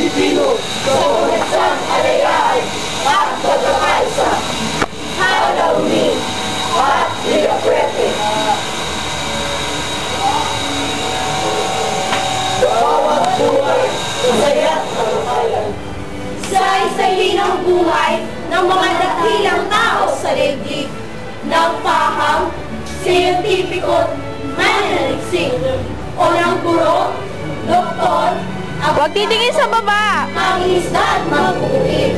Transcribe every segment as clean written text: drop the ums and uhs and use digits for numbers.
Pilipino sa pagkansang kalayaan at pagkakaisa. Hanaw ni at Villafuerte. Sa bawat buhay, masaya't kalakayan. Sa isalinang buhay ng mga dakilang tao sa daigdig, ng pahang, siyentipiko't mananaliksik, o ng guro, doktor, Huwag titingin sa baba! mangingisda at magkukulit.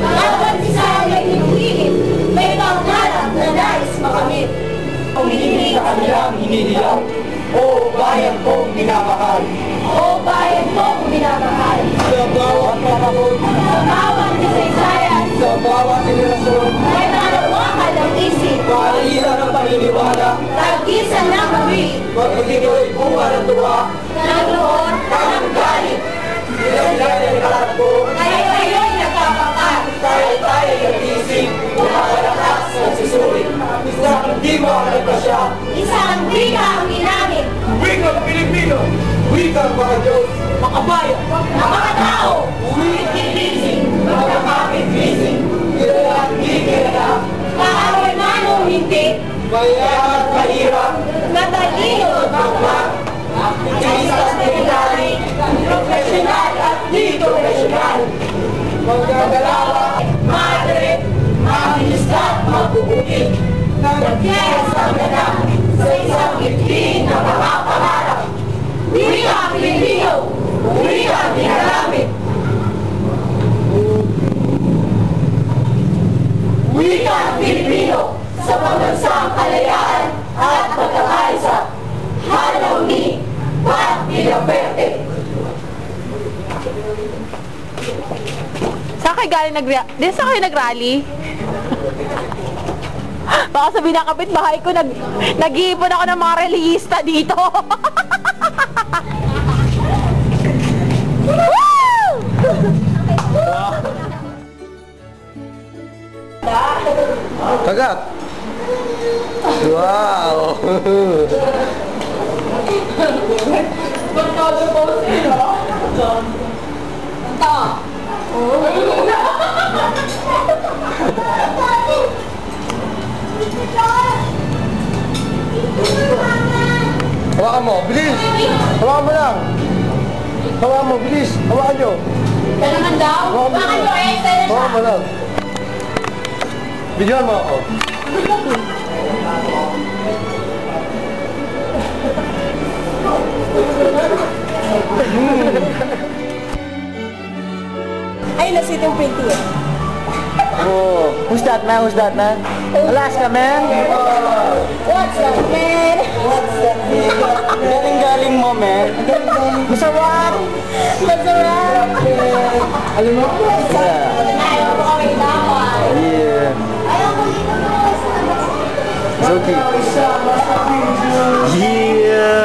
Bawat isa ay hinuhingin, may pangarap na nais makamit. Humihingi sa kanilang hinihiyaw, o bayan kong minamahal. O bayan kong minamahal. Sa bawat panahon, sa bawat kasaysayan, sa bawat henerasyon, may nanawakan ng isip, kaalihan ng paniniwala, tagisan ng kami, magpagigawin bunga ng tuwa, ng loob, ng galit. Sila ay nakatakbo, kaya kayo'y nagpapakan, kaya tayo'y nagising, kumakalakas, nagsusulit. Isang di mo ang nagpasya, isang wika ang ginamit. Wikang Pilipino, wikang mga Diyos, makabayan, mga tao, wikang-ising, magkakapit-ising, kilala at di kilala, kaaway man o hindi, mayaman at mahirap, matalino at bakbak, aktivistas na ilari, profesional at di profesional, magagalawa, madre, mangingisda at magbubukin, nagyaya sa ganap, sa isang itlin na mga pangarap. Wika Pilipino, wika ginagamit. Wika Pilipino, sa pagkansang kalayaan at pagkakaisa. Hanaw ni at Villafuerte. Saan kayo galing saan kayo nag-rally? Baka sabihin ng kapitbahay ko, nag-iipon ako ng mga reliyista dito. Woo! Kagat! Wow! Hawakan mo, bilis! Hawakan mo lang! Hawakan mo, bilis! Hawakan nyo! Ka naman daw? Hawakan nyo eh! Hawakan mo lang! Bidyoan mo ako! Ay, nasiting pretty eh. Oh, who's that man? Who's that man? Alaska man? What's up, man? What's that man? Galing-galing mo, man. Masarap! Masarap! Alam mo? Yeah. Ayaw ko kami dapat. Yeah. Ayaw ko dito. It's okay. Yeah.